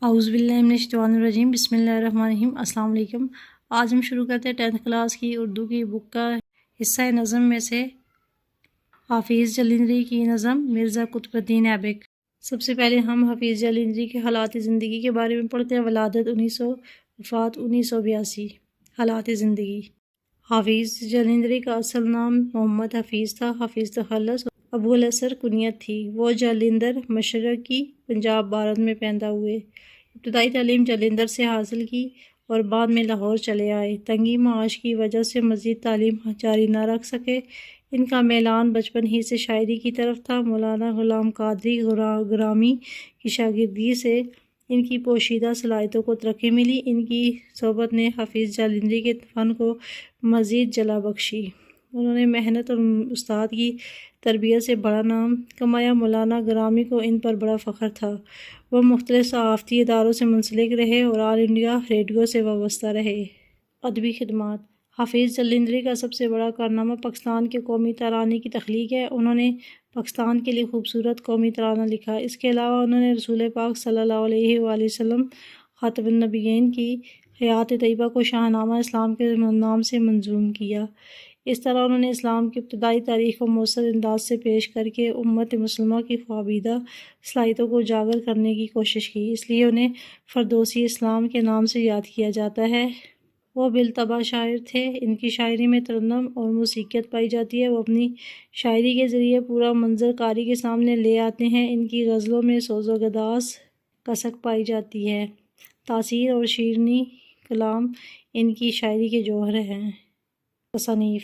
اعوذ باللہ من الشیطان الرجیم، بسم اللہ الرحمن الرحیم۔ السلام علیکم۔ آج ہم شروع کرتے ہیں 10th کلاس کی اردو کی بک کا حصہ نظم میں سے حافظ جلندری کی نظم مرزا قطب الدین ایبک۔ سب سے پہلے ہم حافظ جلندری کے حالات زندگی کے بارے میں پڑھتے ہیں۔ ولادت 1900، وفات 1982۔ حالات زندگی۔ حافظ جلندری کا اصل نام محمد حفیظ تھا۔ حفیظ تخلص ابو الاسر کنیت تھی۔ وہ جالندھر مشرقی پنجاب بھارت میں پیدا ہوئے۔ ابتدائی تعلیم جالندھر سے حاصل کی اور بعد میں لاہور چلے آئے۔ تنگی معاش کی وجہ سے مزید تعلیم جاری نہ رکھ سکے۔ ان کا میلان بچپن ہی سے شاعری کی طرف تھا۔ مولانا غلام قادری گرامی کی شاگردی سے ان کی پوشیدہ صلاحیتوں کو ترقی ملی۔ ان کی صحبت نے حافظ جالندری کے فن کو مزید جلا بخشی۔ انہوں نے محنت اور استاد کی تربیت سے بڑا نام کمایا۔ مولانا گرامی کو ان پر بڑا فخر تھا۔ وہ مختلف صحافتی اداروں سے منسلک رہے اور آل انڈیا ریڈیو سے وابستہ رہے۔ ادبی خدمات۔ حافظ جلندری کا سب سے بڑا کارنامہ پاکستان کے قومی ترانے کی تخلیق ہے۔ انہوں نے پاکستان کے لیے خوبصورت قومی ترانہ لکھا۔ اس کے علاوہ انہوں نے رسول پاک صلی اللہ علیہ وآلہ وسلم خاتم النبیین کی حیات طیبہ کو شاہنامہ اسلام کے نام سے منظوم کیا۔ اس طرح انہوں نے اسلام کی ابتدائی تاریخ کو مؤثر انداز سے پیش کر کے امت مسلمہ کی خوابیدہ صلاحیتوں کو اجاگر کرنے کی کوشش کی۔ اس لیے انہیں فردوسی اسلام کے نام سے یاد کیا جاتا ہے۔ وہ بالطبع شاعر تھے۔ ان کی شاعری میں ترنم اور موسیقیت پائی جاتی ہے۔ وہ اپنی شاعری کے ذریعے پورا منظر قاری کے سامنے لے آتے ہیں۔ ان کی غزلوں میں سوز و گداز کسک پائی جاتی ہے۔ تاثیر اور شیرینی کلام ان کی شاعری کے جوہر ہیں۔ تصانیف: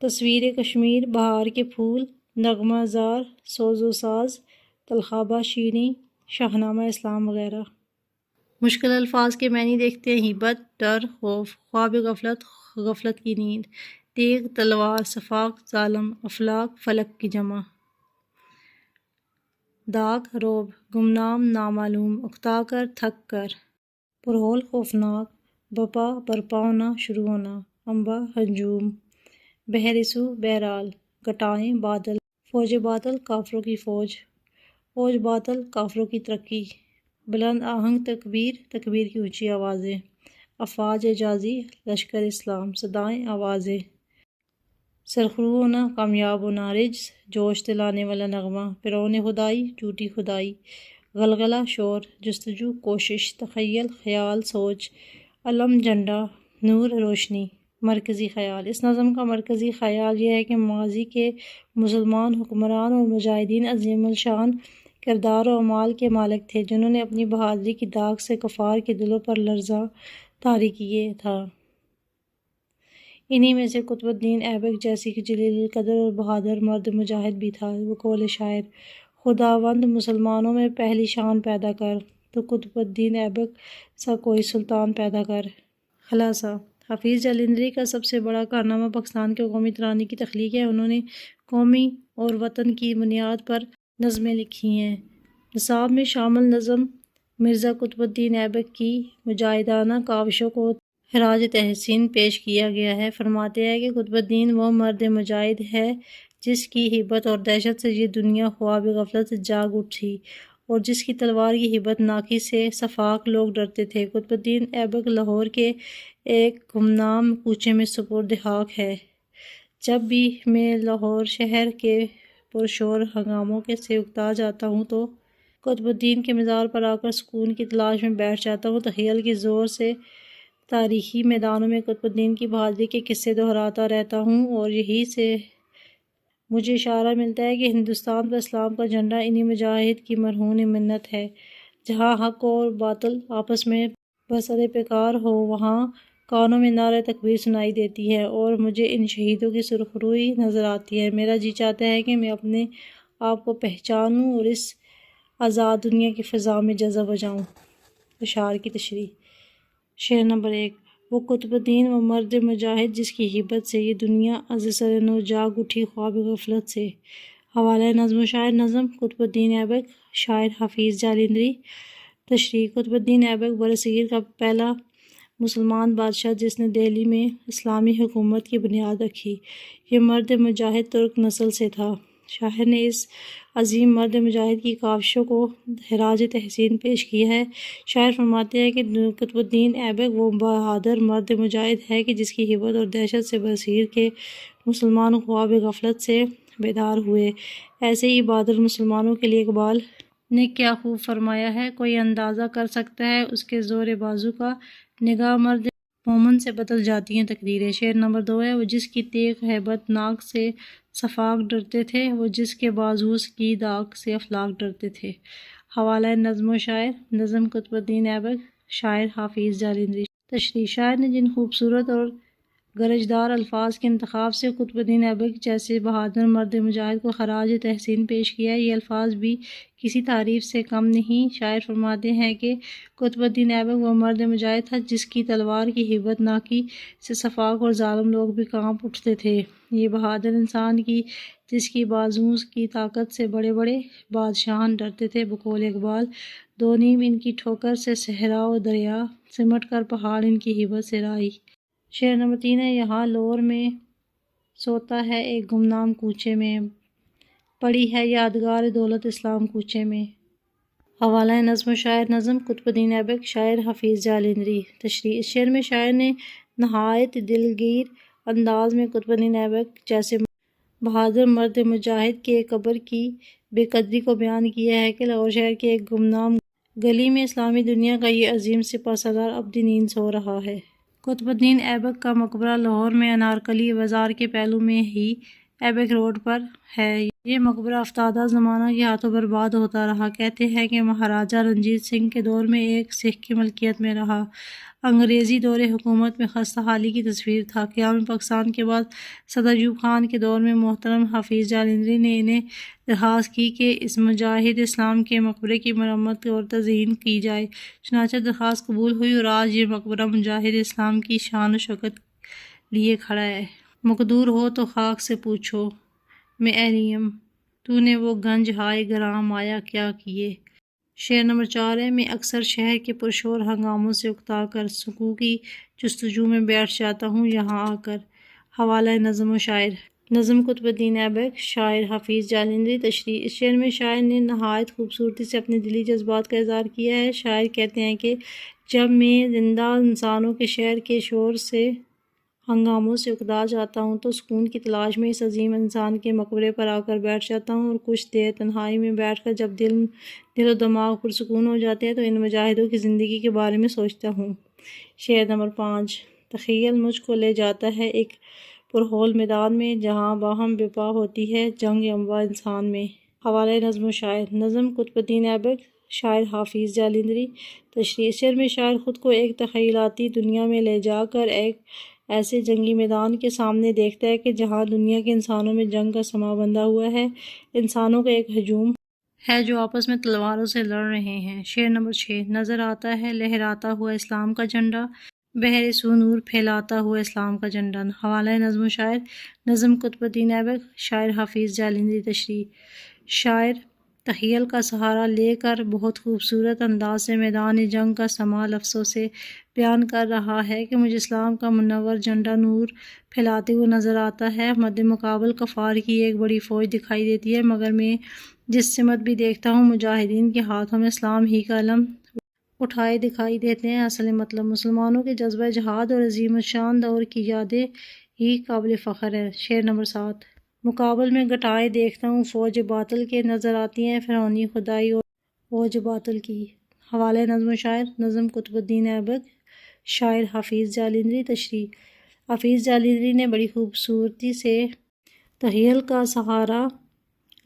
تصویر کشمیر، بہار کے پھول، نغمہ زار، سوز و ساز، طلخابہ شیریں، شاہنامہ اسلام وغیرہ۔ مشکل الفاظ کے معنی دیکھتے ہیں۔ ہیبت، ڈر، خوف، خواب غفلت، غفلت کی نیند، تیغ، تلوار، صفاق، ظالم، افلاک، فلک کی جمع۔ داغ، رعب، گمنام، نامعلوم، اکتا کر، تھک کر۔ پرہول، خوفناک، بپا، برپا ہونا، شروع ہونا۔ انبا، ہجوم۔ بحرسو، بہرحال۔ گھٹائیں، بادل۔ فوج باطل، کافروں کی فوج۔ اوج باطل، کافروں کی ترقی۔ بلند آہنگ تکبیر، تکبیر کی اونچی آوازیں۔ افواج اعجازی، لشکر اسلام۔ صدائیں، آوازیں۔ سرخرو ہونا، کامیاب ہونا۔ رجز، جوش دلانے والا نغمہ۔ فرعون خدائی، جھوٹی خدائی۔ غلغلہ، شور۔ جستجو، کوشش۔ تخیل، خیال، سوچ۔ علم، جھنڈا۔ نور، روشنی۔ مرکزی خیال۔ اس نظم کا مرکزی خیال یہ ہے کہ ماضی کے مسلمان حکمران اور مجاہدین عظیم الشان کردار و اعمال کے مالک تھے، جنہوں نے اپنی بہادری کی داغ سے کفار کے دلوں پر لرزاں طاری کیا تھا۔ انہی میں سے قطب الدین ایبک جیسی جلیل القدر اور بہادر مرد مجاہد بھی تھا۔ بقول شاعر: خداوند مسلمانوں میں پہلی شان پیدا کر، تو قطب الدین ایبک سا کوئی سلطان پیدا کر۔ خلاصہ: حافظ جلندری کا سب سے بڑا کارنامہ پاکستان کے قومی ترانے کی تخلیق ہے۔ انہوں نے قومی اور وطن کی بنیاد پر نظمیں لکھی ہیں۔ نصاب میں شامل نظم مرزا قطب الدین ایبک کی مجاہدانہ کاوشوں کو خراج تحسین پیش کیا گیا ہے۔ فرماتے ہیں کہ قطب الدین وہ مرد مجاہد ہے جس کی ہیبت اور دہشت سے یہ دنیا خواب غفلت سے جاگ اٹھی اور جس کی تلوار کی ہیبت ناکی سے صفاق لوگ ڈرتے تھے۔ قطب الدین ایبک لاہور کے ایک گمنام کوچے میں سپرد خاک ہے۔ جب بھی میں لاہور شہر کے پرشور ہنگاموں سے اکتا جاتا ہوں تو قطب الدین کے مزار پر آ کر سکون کی تلاش میں بیٹھ جاتا ہوں۔ تخیل کے زور سے تاریخی میدانوں میں قطب الدین کی بہادری کے قصے دہراتا رہتا ہوں اور یہی سے مجھے اشارہ ملتا ہے کہ ہندوستان پر اسلام کا جھنڈا انہی مجاہد کی مرہون منت ہے۔ جہاں حق اور باطل آپس میں برسر پیکار ہو، وہاں کانوں میں نعرہ تکبیر سنائی دیتی ہے اور مجھے ان شہیدوں کی سرخروئی نظر آتی ہے۔ میرا جی چاہتا ہے کہ میں اپنے آپ کو پہچانوں اور اس آزاد دنیا کی فضا میں جذب ہو جاؤں۔ اشعار کی تشریح۔ شعر نمبر 1: وہ قطب الدین وہ مرد مجاہد جس کی ہیبت سے یہ دنیا از سر نو جاگ اٹھی خواب غفلت سے۔ حوالہ نظم و شاعر: نظم قطب الدین ایبک، شاعر حافظ جالندری۔ تشریح: قطب الدین ایبک برصغیر کا پہلا مسلمان بادشاہ جس نے دہلی میں اسلامی حکومت کی بنیاد رکھی۔ یہ مرد مجاہد ترک نسل سے تھا۔ شاعر نے اس عظیم مرد مجاہد کی کاوشوں کو خراج تحسین پیش کیا ہے۔ شاعر فرماتے ہیں کہ قطب الدین ایبک وہ بہادر مرد مجاہد ہے کہ جس کی ہیبت اور دہشت سے بصیر کے مسلمان خواب غفلت سے بیدار ہوئے۔ ایسے ہی بہادر مسلمانوں کے لیے اقبال نے کیا خوب فرمایا ہے: کوئی اندازہ کر سکتا ہے اس کے زور بازو کا، نگاہ مرد مومن سے بدل جاتی ہیں تقدیریں۔ شعر نمبر 2 ہے: وہ جس کی تیغ ہیبت ناک سے صفاق ڈرتے تھے، وہ جس کے بازو کی داغ سے افلاک ڈرتے تھے۔ حوالہ نظم و شاعر نظم قطب الدین ایبک، شاعر حافظ جالندھری۔ تشریح: شاعر نے جن خوبصورت اور گرجدار الفاظ کے انتخاب سے قطب الدین ایبک جیسے بہادر مرد مجاہد کو خراج تحسین پیش کیا ہے، یہ الفاظ بھی کسی تعریف سے کم نہیں۔ شاعر فرماتے ہیں کہ قطب الدین ایبک وہ مرد مجاہد تھا جس کی تلوار کی ہیبت ناکی سے صفاق اور ظالم لوگ بھی کانپ اٹھتے تھے۔ یہ بہادر انسان کی جس کی بازوؤں کی طاقت سے بڑے بڑے بادشاہان ڈرتے تھے۔ بقول اقبال: دو نیم ان کی ٹھوکر سے صحرا و دریا، سمٹ کر پہاڑ ان کی ہیبت سے رائی۔ شعر نمبر 3 ہے: یہاں لور میں سوتا ہے ایک گمنام کوچے میں، پڑی ہے یادگار دولت اسلام کوچے میں۔ حوالہ نظم و شاعر نظم قطب الدین ایبک، شاعر حافظ جالندھری۔ تشریح: اس شعر میں شاعر نے نہایت دلگیر انداز میں قطب الدین ایبک جیسے بہادر مرد مجاہد کے قبر کی بے قدری کو بیان کیا ہے کہ لاہور شہر کی ایک گمنام گلی میں اسلامی دنیا کا یہ عظیم سپہ سالار ابدی نیند سو رہا ہے۔ قطب الدین ایبک کا مقبرہ لاہور میں انارکلی بازار کے پہلو میں ہی ایبک روڈ پر ہے۔ یہ مقبرہ افتادہ زمانہ کے ہاتھوں برباد ہوتا رہا۔ کہتے ہیں کہ مہاراجہ رنجیت سنگھ کے دور میں ایک سکھ کی ملکیت میں رہا۔ انگریزی دور حکومت میں خستہ حالی کی تصویر تھا۔ قیام پاکستان کے بعد صدر ایوب خان کے دور میں محترم حافظ جالندھری نے انہیں درخواست کی کہ اس مجاہد اسلام کے مقبرے کی مرمت اور تزئین کی جائے۔ چنانچہ درخواست قبول ہوئی اور آج یہ مقبرہ مجاہد اسلام کی شان و شوکت لیے کھڑا ہے۔ مقدور ہو تو خاک سے پوچھو میں اہلیم، تو نے وہ گنج ہائے گراں مایا کیا کیے۔ شعر نمبر 4 ہے: میں اکثر شہر کے پرشور ہنگاموں سے اکتا کر سکون کی جستجو میں بیٹھ جاتا ہوں یہاں آ کر۔ حوالہ نظم و شاعر نظم قطب الدین ایبک، شاعر حافظ جالندھری۔ تشریح: اس شعر میں شاعر نے نہایت خوبصورتی سے اپنے دلی جذبات کا اظہار کیا ہے۔ شاعر کہتے ہیں کہ جب میں زندہ انسانوں کے شہر کے شور سے ہنگاموں سے اکتا جاتا ہوں تو سکون کی تلاش میں اس عظیم انسان کے مقبرے پر آ کر بیٹھ جاتا ہوں، اور کچھ دیر تنہائی میں بیٹھ کر جب دل و دماغ پرسکون ہو جاتے ہیں تو ان مجاہدوں کی زندگی کے بارے میں سوچتا ہوں۔ شعر نمبر 5: تخیل مجھ کو لے جاتا ہے ایک پرہول میدان میں، جہاں باہم بپا ہوتی ہے جنگ اموا انسان میں۔ حوالہ نظم و شاعر نظم قطب الدین ایبک، شاعر حافظ جالندھری۔ تشریح: اس شعر میں شاعر خود کو ایک تخیلاتی دنیا میں لے جا کر ایک ایسے جنگی میدان کے سامنے دیکھتا ہے کہ جہاں دنیا کے انسانوں میں جنگ کا سماں بندھا ہوا ہے، انسانوں کا ایک ہجوم ہے جو آپس میں تلواروں سے لڑ رہے ہیں۔ شعر نمبر 6: نظر آتا ہے لہراتا ہوا اسلام کا جھنڈا، بہر سو نور پھیلاتا ہوا اسلام کا جھنڈا۔ حوالہ نظم و شاعر نظم قطب الدین ایبک، شاعر حافظ جالندھری۔ تشریح: شاعر تخیل کا سہارا لے کر بہت خوبصورت انداز سے میدان جنگ کا سماں لفظوں سے بیان کر رہا ہے کہ مجھے اسلام کا منور جھنڈا نور پھیلاتے ہوئے نظر آتا ہے۔ مد مقابل کفار کی ایک بڑی فوج دکھائی دیتی ہے، مگر میں جس سمت بھی دیکھتا ہوں مجاہدین کے ہاتھوں میں اسلام ہی کا علم اٹھائے دکھائی دیتے ہیں۔ اصل مطلب مسلمانوں کے جذبہ جہاد اور عظیم الشان دور کی یادیں ہی قابل فخر ہیں۔ شعر نمبر 7: مقابل میں گھٹائیں دیکھتا ہوں فوج باطل کے، نظر آتی ہیں فرعونی خدائی اور فوج باطل کی۔ حوالہ نظم و شاعر نظم قطب الدین ایبک، شاعر حافظ جالندھری۔ تشریح: حافظ جالندھری نے بڑی خوبصورتی سے تخیل کا سہارا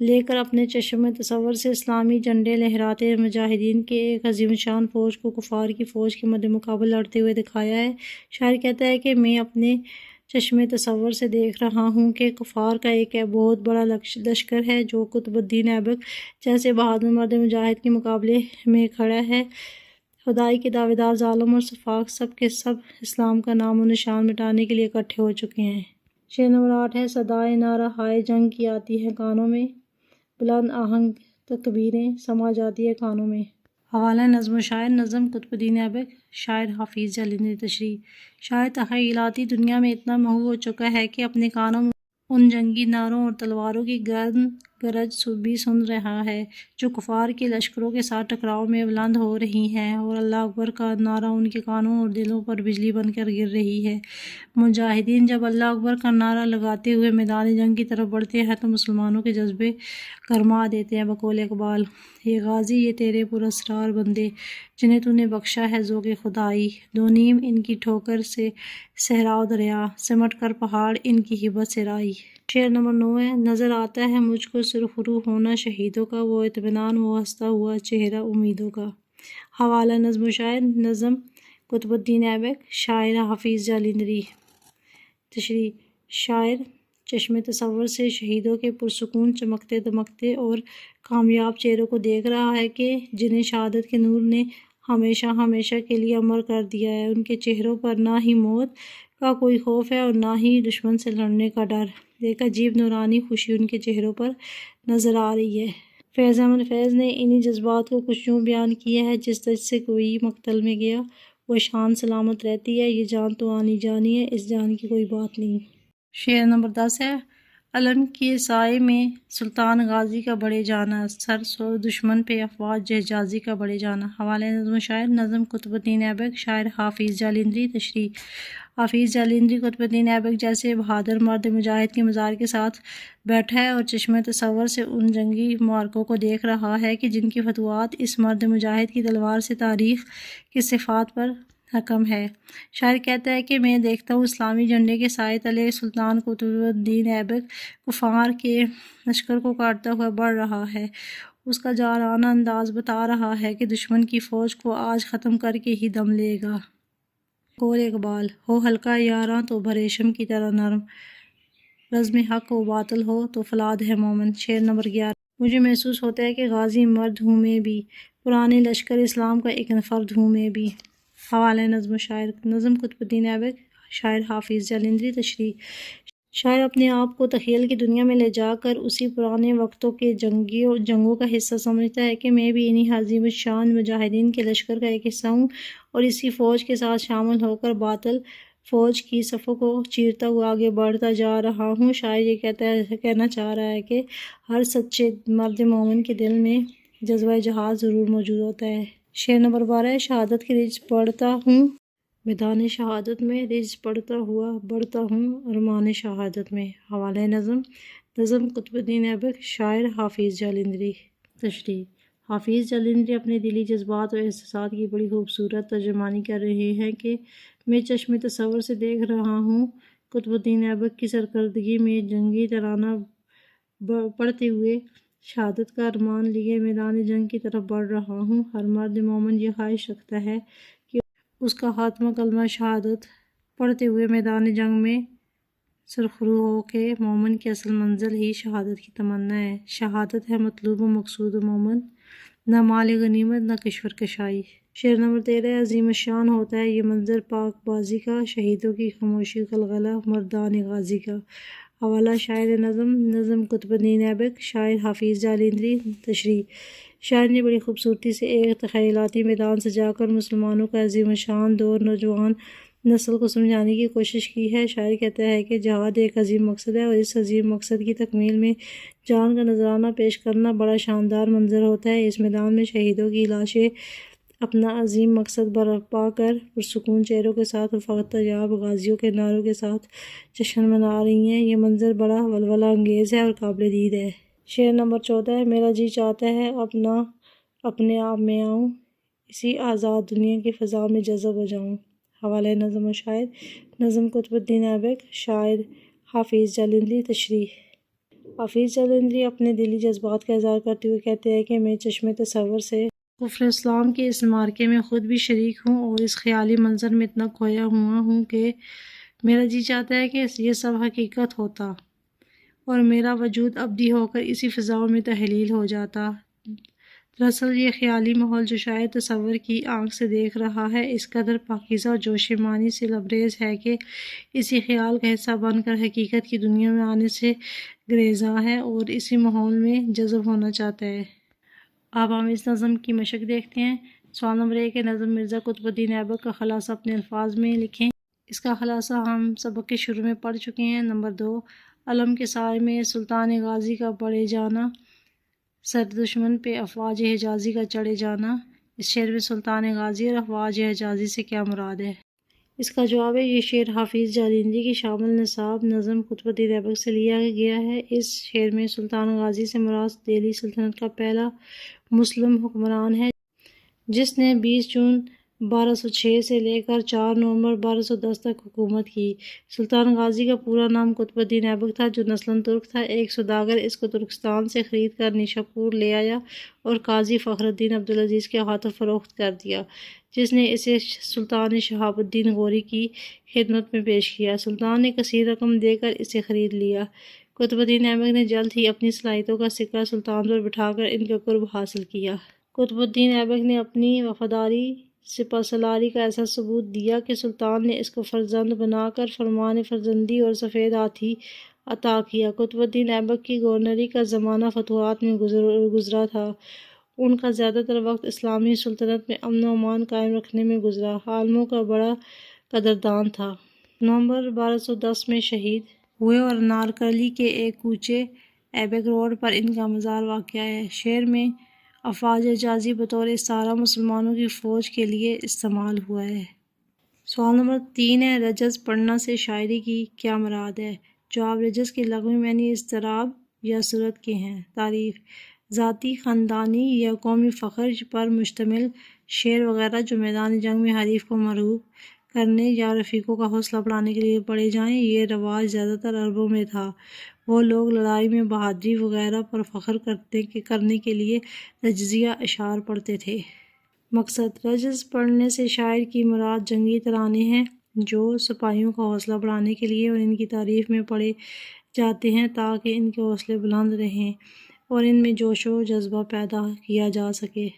لے کر اپنے چشم تصور سے اسلامی جھنڈے لہراتے مجاہدین کے ایک عظیم الشان فوج کو کفار کی فوج کے مد مقابل لڑتے ہوئے دکھایا ہے۔ شاعر کہتا ہے کہ میں اپنے چشم تصور سے دیکھ رہا ہوں کہ کفار کا ایک بہت بڑا لشکر ہے جو قطب الدین ایبک جیسے بہادر مرد مجاہد کے مقابلے میں کھڑا ہے۔ خدائی کے دعوے دار ظالم اور سفاق سب کے سب اسلام کا نام و نشان مٹانے کے لیے اکٹھے ہو چکے ہیں۔ شعر نمبر 8 ہے: صدائے نعرہ ہائے جنگ کی آتی ہے کانوں میں، بلند آہنگ تکبیریں سما جاتی ہے کانوں میں۔ حوالہ نظم و شاعر نظم قطب الدین ایبک، شاعر حافظ جالندھری۔ تشریح: شاعر تخیلاتی دنیا میں اتنا مہو ہو چکا ہے کہ اپنے کانوں میں ان جنگی نعروں اور تلواروں کی گرد گرج بھی سن رہا ہے جو کفار کے لشکروں کے ساتھ ٹکراؤ میں بلند ہو رہی ہیں، اور اللہ اکبر کا نعرہ ان کے کانوں اور دلوں پر بجلی بن کر گر رہی ہے۔ مجاہدین جب اللہ اکبر کا نعرہ لگاتے ہوئے میدان جنگ کی طرف بڑھتے ہیں تو مسلمانوں کے جذبے گرما دیتے ہیں۔ بقول اقبال، یہ غازی یہ تیرے پراسرار بندے، جنہیں تو نے بخشا ہے ذوق خدائی، دو نیم ان کی ٹھوکر سے صحرا و دریا، سمٹ کر پہاڑ ان کی ہبت سے رائی۔ شعر نمبر 9 ہے۔ نظر آتا ہے مجھ کو سرخرو ہونا شہیدوں کا، وہ اطمینان وہ ہنستا ہوا چہرہ امیدوں کا۔ حوالہ نظم و شاعر نظم قطب الدین ایبک، شاعر حافظ جالندھری۔ تشریح: شاعر چشم تصور سے شہیدوں کے پرسکون چمکتے دمکتے اور کامیاب چہروں کو دیکھ رہا ہے کہ جنہیں شہادت کے نور نے ہمیشہ ہمیشہ کے لیے امر کر دیا ہے۔ ان کے چہروں پر نہ ہی موت کا کوئی خوف ہے اور نہ ہی دشمن سے لڑنے کا ڈر۔ ایک عجیب نورانی خوشی ان کے چہروں پر نظر آ رہی ہے۔ فیض احمد فیض نے انہی جذبات کو کچھ یوں بیان کیا ہے: جس طرح سے کوئی مقتل میں گیا وہ شان سلامت رہتی ہے، یہ جان تو آنی جانی ہے، اس جان کی کوئی بات نہیں۔ شعر نمبر 10 ہے۔ علم کے سائے میں سلطان غازی کا بڑھے جانا، سر سو دشمن پہ افواج حجازی کا بڑھے جانا۔ حوالہ نظم و شاعر نظم قطب الدین ایبک، شاعر حافظ جالندھری۔ تشریح: حافظ جالندھری قطب الدین ایبک جیسے بہادر مرد مجاہد کے مزار کے ساتھ بیٹھا ہے اور چشم تصور سے ان جنگی معرکوں کو دیکھ رہا ہے کہ جن کی فتوحات اس مرد مجاہد کی تلوار سے تاریخ کی صفات پر حکم ہے۔ شاعر کہتا ہے کہ میں دیکھتا ہوں اسلامی جھنڈے کے سائے تلے سلطان قطب الدین ایبک کفار کے لشکر کو کاٹتا ہوا بڑھ رہا ہے۔ اس کا جارحانہ انداز بتا رہا ہے کہ دشمن کی فوج کو آج ختم کر کے ہی دم لے گا۔ بقول اقبال، ہو ہلکا یاراں تو بھریشم کی طرح نرم، رزم حق و باطل ہو تو فولاد ہے مومن۔ شعر نمبر 11۔ مجھے محسوس ہوتا ہے کہ غازی مرد ہوں میں بھی، پرانے لشکر اسلام کا ایک فرد ہوں میں بھی۔ حوالہ نظم و شاعر نظم قطب الدین ایبک، شاعر حافظ جالندھری۔ تشریح: شاعر اپنے آپ کو تخیل کی دنیا میں لے جا کر اسی پرانے وقتوں کے جنگوں کا حصہ سمجھتا ہے کہ میں بھی انہی عظیم الشان مجاہدین کے لشکر کا ایک حصہ ہوں اور اسی فوج کے ساتھ شامل ہو کر باطل فوج کی صفوں کو چیرتا ہوا آگے بڑھتا جا رہا ہوں۔ شاعر یہ کہنا چاہ رہا ہے کہ ہر سچے مرد مومن کے دل میں جذبہ جہاد ضرور موجود ہوتا ہے۔ شعر نمبر 12 ہے۔ شہادت کی رچ پڑھتا ہوں میدان شہادت میں، رچ پڑھتا ہوا بڑھتا ہوں ارمان شہادت میں۔ حوالہ نظم نظم قطب الدین ایبک، شاعر حافظ جالندھری۔ تشریح: حافظ جالندھری اپنے دلی جذبات اور احساسات کی بڑی خوبصورت ترجمانی کر رہے ہیں کہ میں چشم تصور سے دیکھ رہا ہوں قطب الدین ایبک کی سرکردگی میں جنگی ترانہ پڑھتے ہوئے شہادت کا ارمان لیے میدان جنگ کی طرف بڑھ رہا ہوں۔ ہر مرد مومن یہ خواہش رکھتا ہے کہ اس کا خاتمہ کلمہ شہادت پڑھتے ہوئے میدان جنگ میں سرخرو ہو کہ مومن کی اصل منزل ہی شہادت کی تمنا ہے۔ شہادت ہے مطلوب و مقصود مومن، نہ مال غنیمت نہ کشور کشائی۔ شعر نمبر 13۔ عظیم الشان ہوتا ہے یہ منظر پاک بازی کا، شہیدوں کی خاموشی غلغلہ مردان غازی کا۔ حوالہ شاعر نظم نظم قطب الدین ایبک، شاعر حافظ جالندھری۔ تشریح: شاعر نے بڑی خوبصورتی سے ایک تخیلاتی میدان سجا کر مسلمانوں کا عظیم الشان دور نوجوان نسل کو سمجھانے کی کوشش کی ہے۔ شاعر کہتا ہے کہ جہاد ایک عظیم مقصد ہے اور اس عظیم مقصد کی تکمیل میں جان کا نذرانہ پیش کرنا بڑا شاندار منظر ہوتا ہے۔ اس میدان میں شہیدوں کی لاشیں اپنا عظیم مقصد برپا کر پرسکون چہروں کے ساتھ وفات یاب غازیوں کے نعروں کے ساتھ جشن منا رہی ہیں۔ یہ منظر بڑا ولولہ انگیز ہے اور قابل دید ہے۔ شعر نمبر 14 ہے۔ میرا جی چاہتا ہے اپنے آپ میں آؤں، اسی آزاد دنیا کی فضا میں جذب ہو جاؤں۔ حوالہ نظم و شاعر نظم قطب الدین ایبک، شاعر حافظ جالندھری۔ تشریح: حافظ جالندھری اپنے دلی جذبات کا اظہار کرتے ہوئے کہتے ہیں کہ میں چشم تصور سے کفر اسلام کے اس معرکے میں خود بھی شریک ہوں اور اس خیالی منظر میں اتنا کھویا ہوا ہوں کہ میرا جی چاہتا ہے کہ یہ سب حقیقت ہوتا اور میرا وجود ابدی ہو کر اسی فضاؤں میں تحلیل ہو جاتا۔ دراصل یہ خیالی ماحول جو شاعر تصور کی آنکھ سے دیکھ رہا ہے اس قدر پاکیزہ اور جوش مانی سے لبریز ہے کہ اسی خیال کا حصہ بن کر حقیقت کی دنیا میں آنے سے گریزاں ہے اور اسی ماحول میں جذب ہونا چاہتا ہے۔ اب ہم اس نظم کی مشق دیکھتے ہیں۔ سوال نمبر 1 ہے۔ نظم مرزا قطب الدین ایبک کا خلاصہ اپنے الفاظ میں لکھیں۔ اس کا خلاصہ ہم سبق کے شروع میں پڑھ چکے ہیں۔ نمبر 2، علم کے سائے میں سلطان غازی کا بڑھے جانا، سر دشمن پہ افواج حجازی کا چڑھے جانا۔ اس شعر میں سلطان غازی اور افواج حجازی سے کیا مراد ہے؟ اس کا جواب ہے یہ شعر حافظ جالندھری کی شامل نصاب نظم قطب الدین ایبک سے لیا گیا ہے۔ اس شعر میں سلطان غازی سے مراد دہلی سلطنت کا پہلا مسلم حکمران ہے جس نے 20 جون 1206 سے لے کر 4 نومبر 1210 تک حکومت کی۔ سلطان غازی کا پورا نام قطب الدین ایبک تھا جو نسلاً ترک تھا۔ ایک سوداگر اس کو ترکستان سے خرید کر نیشاپور لے آیا اور قاضی فخر الدین عبدالعزیز کے ہاتھوں فروخت کر دیا جس نے اسے سلطان شہاب الدین غوری کی خدمت میں پیش کیا۔ سلطان نے کثیر رقم دے کر اسے خرید لیا۔ قطب الدین ایبک نے جلد ہی اپنی صلاحیتوں کا سکہ سلطان پر بٹھا کر ان کا قرب حاصل کیا۔ قطب الدین ایبک نے اپنی وفاداری سپہ سالاری کا ایسا ثبوت دیا کہ سلطان نے اس کو فرزند بنا کر فرمان فرزندی اور سفید ہاتھی عطا کیا۔ قطب الدین ایبک کی گورنری کا زمانہ فتوحات میں گزرا تھا۔ ان کا زیادہ تر وقت اسلامی سلطنت میں امن و امان قائم رکھنے میں گزرا۔ عالموں کا بڑا قدردان تھا۔ نومبر 1210 میں شہید ہوئے اور نارکلی کے ایک کوچے ایبک روڈ پر ان کا مزار واقع ہے۔ شعر میں افواج حجازی بطور استعارہ مسلمانوں کی فوج کے لیے استعمال ہوا ہے۔ سوال نمبر 3 ہے رجز پڑھنا سے شاعری کی کیا مراد ہے؟ جواب رجز کے لغوی معنی اضطراب یا سرعت کے ہیں۔ تعریف ذاتی، خاندانی یا قومی فخر پر مشتمل شعر وغیرہ جو میدان جنگ میں حریف کو مرعوب کرنے یا رفیقوں کا حوصلہ بڑھانے کے لیے پڑھے جائیں۔ یہ رواج زیادہ تر عربوں میں تھا۔ وہ لوگ لڑائی میں بہادری وغیرہ پر فخر کرنے کے لیے رجزیہ اشعار پڑھتے تھے۔ مقصد رجز پڑھنے سے شاعر کی مراد جنگی ترانے ہیں جو سپاہیوں کا حوصلہ بڑھانے کے لیے اور ان کی تعریف میں پڑھے جاتے ہیں تاکہ ان کے حوصلے بلند رہیں اور ان میں جوش و جذبہ پیدا کیا جا سکے۔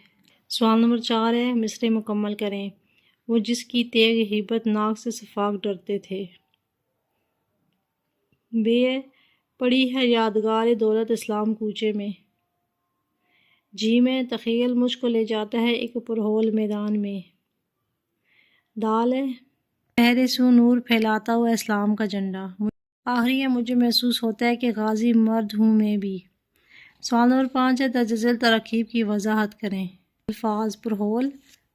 سوال نمبر 4 ہے مصرع مکمل کریں۔ وہ جس کی تیغ ہیبت ناک سے سفاک ڈرتے تھے۔ بے پڑی ہے یادگار دولت اسلام کوچے میں۔ جی میں تخیل مجھ کو لے جاتا ہے ایک پرہول میدان میں۔ دال ہے پہرے سو نور پھیلاتا ہوا اسلام کا جھنڈا۔ آخری ہے مجھے محسوس ہوتا ہے کہ غازی مرد ہوں میں بھی۔ سوال نمبر 5 ہے درج ذیل تراکیب کی وضاحت کریں۔ الفاظ پرہول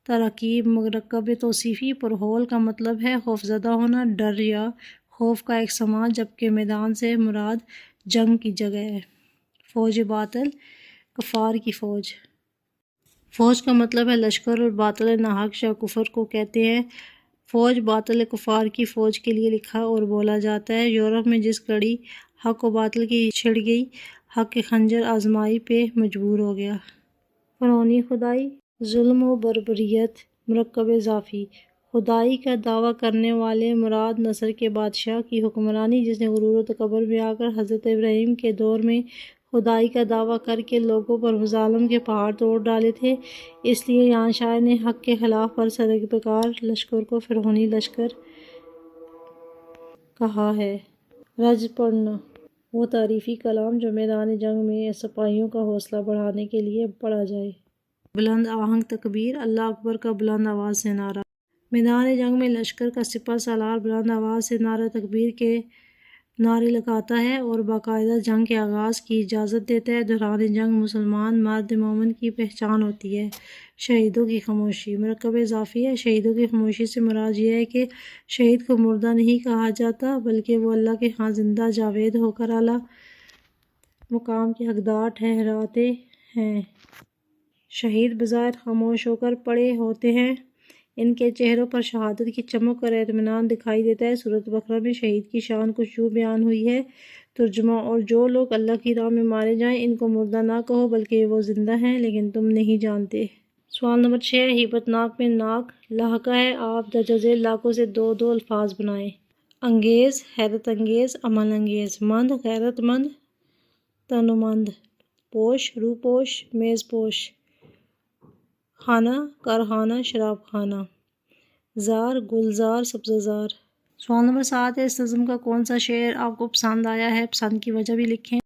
تراکیب مرکب توصیفی۔ پرہول کا مطلب ہے خوفزدہ ہونا، ڈر یا خوف کا ایک سماج، جبکہ میدان سے مراد جنگ کی جگہ ہے۔ فوج باطل کفار کی فوج۔ فوج کا مطلب ہے لشکر اور باطل ناحق یا کفر کو کہتے ہیں۔ فوج باطل کفار کی فوج کے لیے لکھا اور بولا جاتا ہے۔ یورپ میں جس گھڑی حق و باطل کی چھڑ گئی، حق کے خنجر آزمائی پہ مجبور ہو گیا۔ فرعونی خدائی ظلم و بربریت۔ مرکب اضافی خدائی کا دعویٰ کرنے والے مراد نصر کے بادشاہ کی حکمرانی جس نے غرور و تکبر میں آ کر حضرت ابراہیم کے دور میں خدائی کا دعویٰ کر کے لوگوں پر مظالم کے پہاڑ توڑ ڈالے تھے۔ اس لیے یہاں شاعر نے حق کے خلاف پرسرکار لشکر کو فرعونی لشکر کہا ہے۔ رجز پڑھنا وہ تعریفی کلام جو میدان جنگ میں سپاہیوں کا حوصلہ بڑھانے کے لیے پڑھا جائے۔ بلند آہنگ تکبیر، اللہ اکبر کا بلند آواز سے نعرہ۔ میدان جنگ میں لشکر کا سپہ سالار بلند آواز سے نعرہ تکبیر کے نعرے لگاتا ہے اور باقاعدہ جنگ کے آغاز کی اجازت دیتا ہے۔ دوران جنگ مسلمان مرد مومن کی پہچان ہوتی ہے۔ شہیدوں کی خاموشی۔ مرکب اضافی ہے۔ شہیدوں کی خاموشی سے مراد یہ ہے کہ شہید کو مردہ نہیں کہا جاتا بلکہ وہ اللہ کے ہاں زندہ جاوید ہو کر اعلیٰ مقام کے حقدار ٹھہراتے ہیں۔ شہید بظاہر خاموش ہو کر پڑے ہوتے ہیں، ان کے چہروں پر شہادت کی چمک اور اطمینان دکھائی دیتا ہے۔ سورۃ بقرہ میں شہید کی شان کچھ یوں بیان ہوئی ہے۔ ترجمہ اور جو لوگ اللہ کی راہ میں مارے جائیں ان کو مردہ نہ کہو بلکہ وہ زندہ ہیں لیکن تم نہیں جانتے۔ سوال نمبر 6 ہیبت ناک میں ناک لاحقہ ہے۔ آپ درج ذیل لاکھوں سے دو دو الفاظ بنائیں۔ انگیز حیرت انگیز عمل انگیز۔ مند غیرت مند تنومند۔ پوش روپوش میز پوش۔ خانہ کارخانہ شراب خانہ۔ زار گلزار سبزہ زار۔ سوال نمبر 7 ہے اس نظم کا کون سا شعر آپ کو پسند آیا ہے؟ پسند کی وجہ بھی لکھیں۔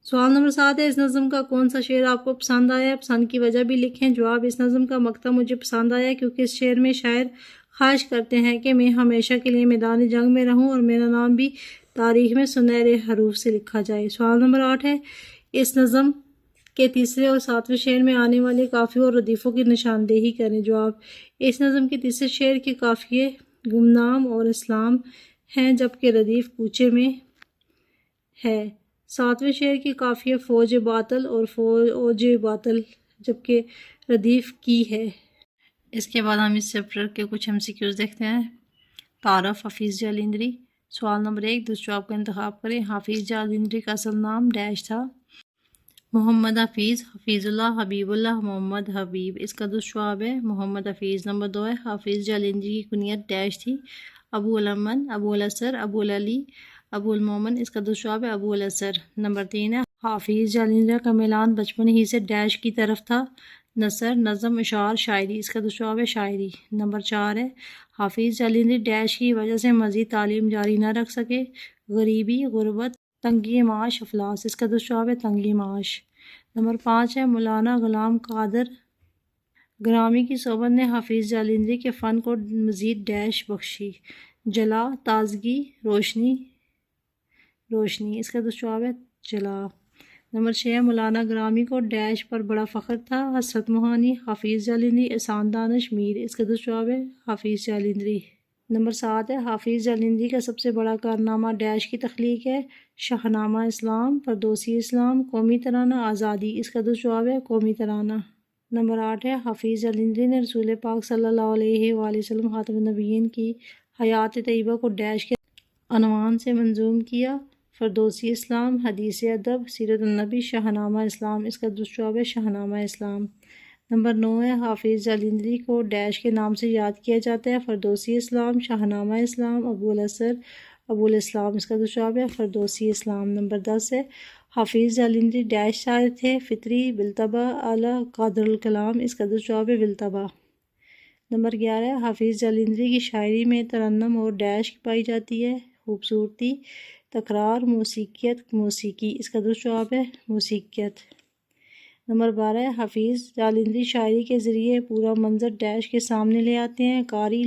سوال نمبر 7 ہے اس نظم کا کون سا شعر آپ کو پسند آیا ہے؟ پسند کی وجہ بھی لکھیں۔ جواب اس نظم کا مقطع مجھے پسند آیا کیونکہ اس شعر میں شاعر خواہش کرتے ہیں کہ میں ہمیشہ کے لیے میدان جنگ میں رہوں اور میرا نام بھی تاریخ میں سنہرے حروف سے لکھا جائے۔ سوال نمبر 8 ہے، اس نظم کے تیسرے اور 7ویں شعر میں آنے والے قافیوں اور ردیفوں کی نشاندہی کریں۔ جواب، اس نظم کے تیسرے شعر کے قافیے گمنام اور اسلام ہیں جبکہ ردیف کوچے میں ہے۔ 7ویں شعر کے قافیے فوج باطل اور اوج باطل جبکہ ردیف کی ہے۔ اس کے بعد ہم اس چیپٹر کے کچھ MCQs دیکھتے ہیں۔ تعارف حفیظ جالندری۔ سوال نمبر 1، درست جواب کا انتخاب کریں۔ حافظ جالندری کا اصل نام ڈیش تھا۔ محمد حفیظ، حفیظ اللہ، حبیب اللہ، محمد حبیب۔ اس کا درست جواب ہے محمد حفیظ۔ نمبر 2 ہے، حافظ جالندری کی کنیت ڈیش تھی۔ ابو الامن، ابو الاسر، ابو العلی، ابو المومن۔ اس کا درست جواب ہے ابو الاسر۔ نمبر 3 ہے، حافظ جالندری کا میلان بچپن ہی سے ڈیش کی طرف تھا۔ نثر، نظم، اشعار، شاعری۔ اس کا درست جواب ہے شاعری۔ نمبر 4 ہے، حافظ جالندری ڈیش کی وجہ سے مزید تعلیم جاری نہ رکھ سکے۔ غریبی، غربت، تنگی معاش، افلاس۔ اس کا درست جواب ہے تنگی معاش۔ نمبر 5 ہے، مولانا غلام قادر گرامی کی صحبت نے حافظ جالندری کے فن کو مزید ڈیش بخشی۔ جلا، تازگی، روشنی۔ اس کا درست جواب ہے جلا۔ نمبر 6 ہے، مولانا گرامی کو ڈیش پر بڑا فخر تھا۔ حسرت موہانی، حافظ جالندری، احسان دانش، میر۔ اس کا درست جواب ہے حافظ جالندری۔ نمبر 7 ہے، حافظ جالندری کا سب سے بڑا کارنامہ ڈیش کی تخلیق ہے۔ شاہنامہ اسلام، فردوسی اسلام، قومی ترانہ، آزادی۔ اس کا درست جواب ہے قومی ترانہ۔ نمبر 8 ہے، حافظ جالندری نے رسول پاک صلی اللہ علیہ وآلہ وسلم خاتم النبیین کی حیات طیبہ کو ڈیش کے عنوان سے منظوم کیا۔ فردوسی اسلام، حدیث ادب، سیرت النبی، شاہنامہ اسلام۔ اس کا درست جواب ہے شاہنامہ اسلام۔ نمبر 9 ہے، حافظ جالندری کو ڈیش کے نام سے یاد کیا جاتا ہے۔ فردوسی اسلام، شاہنامہ اسلام، ابو الاسر، ابو الاسلام۔ اس کا درست جواب ہے فردوسی اسلام۔ نمبر 10 ہے، حافظ جالندری ڈیش شاعر تھے۔ فطری، بالطبع، اعلیٰ قادر الکلام۔ اس کا درست جواب ہے بالطبع۔ نمبر 11 ہے، حافظ جالندری کی شاعری میں ترنم اور ڈیش پائی جاتی ہے۔ خوبصورتی، تکرار، موسیقیت، موسیقی۔ اس کا درست جواب ہے موسیقیت۔ نمبر 12 ہے، حافظ جالندری شاعری کے ذریعے پورا منظر ڈیش کے سامنے لے آتے ہیں۔ قاری،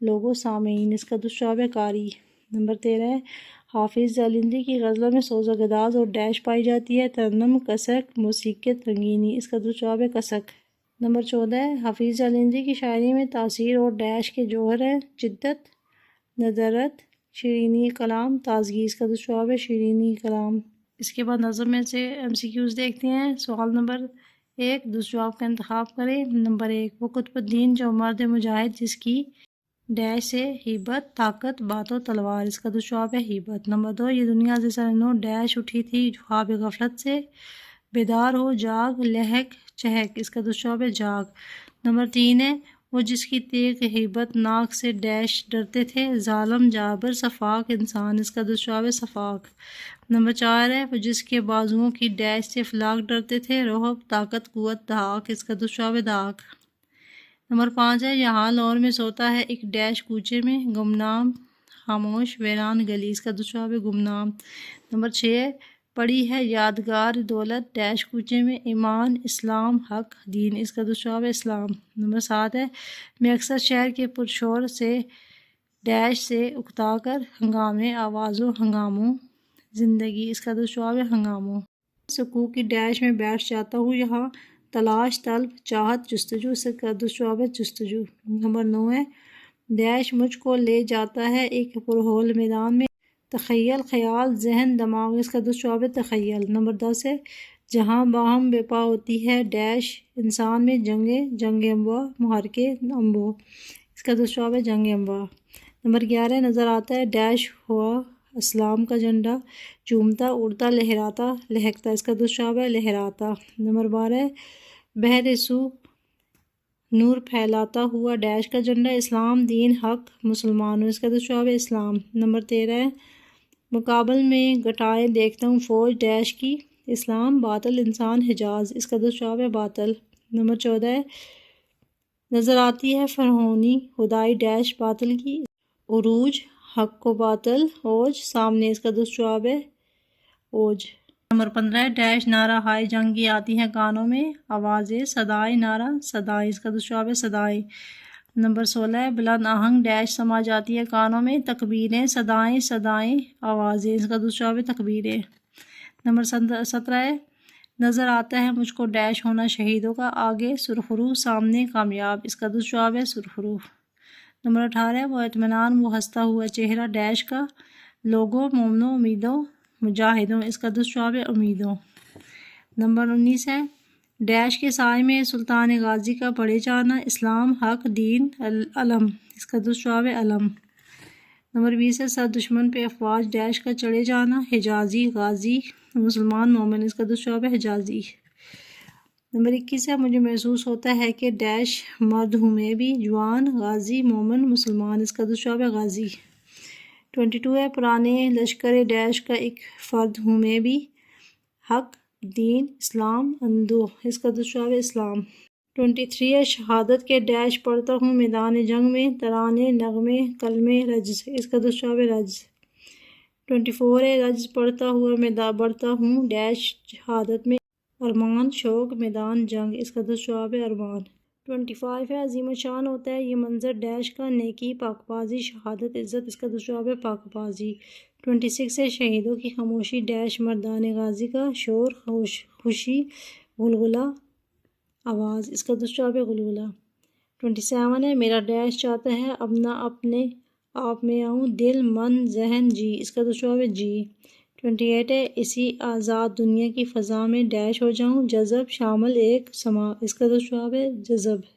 لوگوں، سامعین۔ اس کا درست جواب ہے قاری۔ نمبر 13 ہے، حافظ جالندری کی غزلوں میں سوز و گداز اور ڈیش پائی جاتی ہے۔ ترنم، کسک، موسیقیت، رنگینی۔ اس کا درست جواب ہے کسک۔ نمبر 14 ہے، حافظ جالندری کی شاعری میں تاثیر اور ڈیش کے جوہر ہیں۔ جدت، ندرت، شیرینی کلام، تازگی۔ اس کا درست جواب ہے شیرینی کلام۔ اس کے بعد نظم میں سے MCQs دیکھتے ہیں۔ سوال نمبر 1، درست جواب کا انتخاب کریں۔ نمبر 1، وہ قطب الدین جو مرد مجاہد جس کی ڈیش سے ہیبت، طاقت، بات و تلوار۔ اس کا درست جواب ہے ہیبت۔ نمبر 2، یہ دنیا سے سرنو ڈیش اٹھی تھی خواب غفلت سے، بیدار ہو، جاگ، لہک، چہک۔ اس کا درست جواب ہے جاگ۔ نمبر 3 ہے، وہ جس کی تیغ ہیبت ناک سے ڈیش ڈرتے تھے، ظالم، جابر، شفاق انسان۔ اس کا درست جواب ہے شفاق۔ نمبر 4 ہے، وہ جس کے بازوؤں کی ڈیش سے افلاک ڈرتے تھے، رعب، طاقت، قوت، دھاک۔ اس کا درست جواب ہے دھاک۔ نمبر 5 ہے، یہاں لاہور میں سوتا ہے ایک ڈیش کوچے میں، گمنام، خاموش، ویران گلی۔ اس کا درست جواب ہے گمنام۔ نمبر 6 ہے، پڑی ہے یادگار دولت ڈیش کوچے میں، ایمان، اسلام، حق، دین۔ اس کا درست جواب ہے اسلام۔ نمبر 7 ہے، میں اکثر شہر کے پرشور سے ڈیش سے اکتا کر ہنگامے، آوازوں، ہنگاموں، زندگی۔ اس کا درست جواب ہے ہنگاموں۔ سکوت کی ڈیش میں بیٹھ جاتا ہوں یہاں، تلاش، طلب، چاہت، جستجو۔ اس کا درست جواب ہے جستجو۔ نمبر 9 ہے، ڈیش مجھ کو لے جاتا ہے ایک پرہول میدان میں، تخیل، خیال، ذہن، دماغ۔ اس کا درست جواب ہے تخیل۔ نمبر 10 ہے، جہاں باہم بپا ہوتی ہے ڈیش انسان میں، جنگ اموا، محرکے، امبو۔ اس کا درست جواب ہے جنگ اموا۔ نمبر 11 نظر آتا ہے ڈیش ہوا اسلام کا جھنڈا، چومتا، اڑتا، لہراتا، لہکتا۔ اس کا درست جواب ہے لہراتا۔ نمبر 12 بہر سو نور پھیلاتا ہوا ڈیش کا جھنڈا، اسلام، دین، حق، مسلمانوں۔ اس کا درست جواب ہے اسلام۔ نمبر 13 مقابل میں گٹائیں دیکھتا ہوں فوج ڈیش کی، اسلام، باطل، انسان، حجاز۔ اس کا درست جواب ہے باطل۔ نمبر 14 نظر آتی ہے فرعونی خدائی ڈیش باطل کی، عروج، حق و باطل، اوج، سامنے۔ اس کا درست جواب ہے اوج۔ نمبر 15 ڈیش نعرہ ہائے جنگی آتی ہیں کانوں میں، آوازیں، صدائے، نعرہ، صدائے۔ اس کا درست جواب ہے صدائے۔ نمبر 16 ہے بلند آہنگ ڈیش سما جاتی ہے کانوں میں، تکبیریں، صدائیں، صدائیں، آوازیں، اس کا دوسرا جواب ہے تکبیریں۔ نمبر 17 ہے نظر آتا ہے مجھ کو ڈیش ہونا شہیدوں کا، آگے سرخرو، سامنے کامیاب، اس کا دوسرا جواب ہے سرخرو۔ نمبر 18 ہے وہ اطمینان وہ ہنستا ہوا چہرہ ڈیش کا، لوگوں، مومنوں، امیدوں، مجاہدوں، اس کا دوسرا جواب ہے امیدوں۔ نمبر 19 ہے ڈیش کے سائے میں سلطان غازی کا پڑے جانا، اسلام، حق، دین، علم، اس کا دوسرا جواب ہے علم۔ نمبر 20 ہے سر دشمن پہ افواج ڈیش کا چڑھے جانا، حجازی، غازی، مسلمان، مومن، اس کا دوسرا جواب ہے حجازی۔ نمبر 21 ہے مجھے محسوس ہوتا ہے کہ ڈیش مرد ہوں میں بھی، جوان، غازی، مومن، مسلمان، اس کا دوسرا جواب ہے غازی۔ 22 ہے پرانے لشکر ڈیش کا ایک فرد ہوں میں بھی، حق، دین، اسلام، اندوہ، اس کا دوسرا جواب ہے اسلام۔ 23 ہے شہادت کے ڈیش پڑھتا ہوں میدان جنگ میں، ترانے، نغمے، کلمے، رجز، اس کا دوسرا جواب ہے رجز۔ 24 ہے رجز پڑھتا ہوا بڑھتا ہوں ڈیش شہادت میں، ارمان، شوق، میدان جنگ، اس کا دوسرا جواب ہے ارمان۔ 25 ہے عظیم الشان ہوتا ہے یہ منظر ڈیش کا، نیکی، پاک بازی، شہادت، عزت، اس کا دوسرا جواب ہے پاک بازی۔ 26 ہے شہیدوں کی خاموشی ڈیش مردان غازی کا، شور، خوشی، غلغلہ، آواز، اس کا دوسرا جواب ہے غلغلہ۔ 27 ہے میرا ڈیش چاہتا ہے اب نہ اپنے آپ میں آؤں، دل، من، ذہن، جی، اس کا دوسرا جواب ہے جی۔ 28 ہے اسی آزاد دنیا کی فضا میں ڈیش ہو جاؤں، جذب، شامل، ایک، سما، اس کا دوسرا جواب ہے جذب۔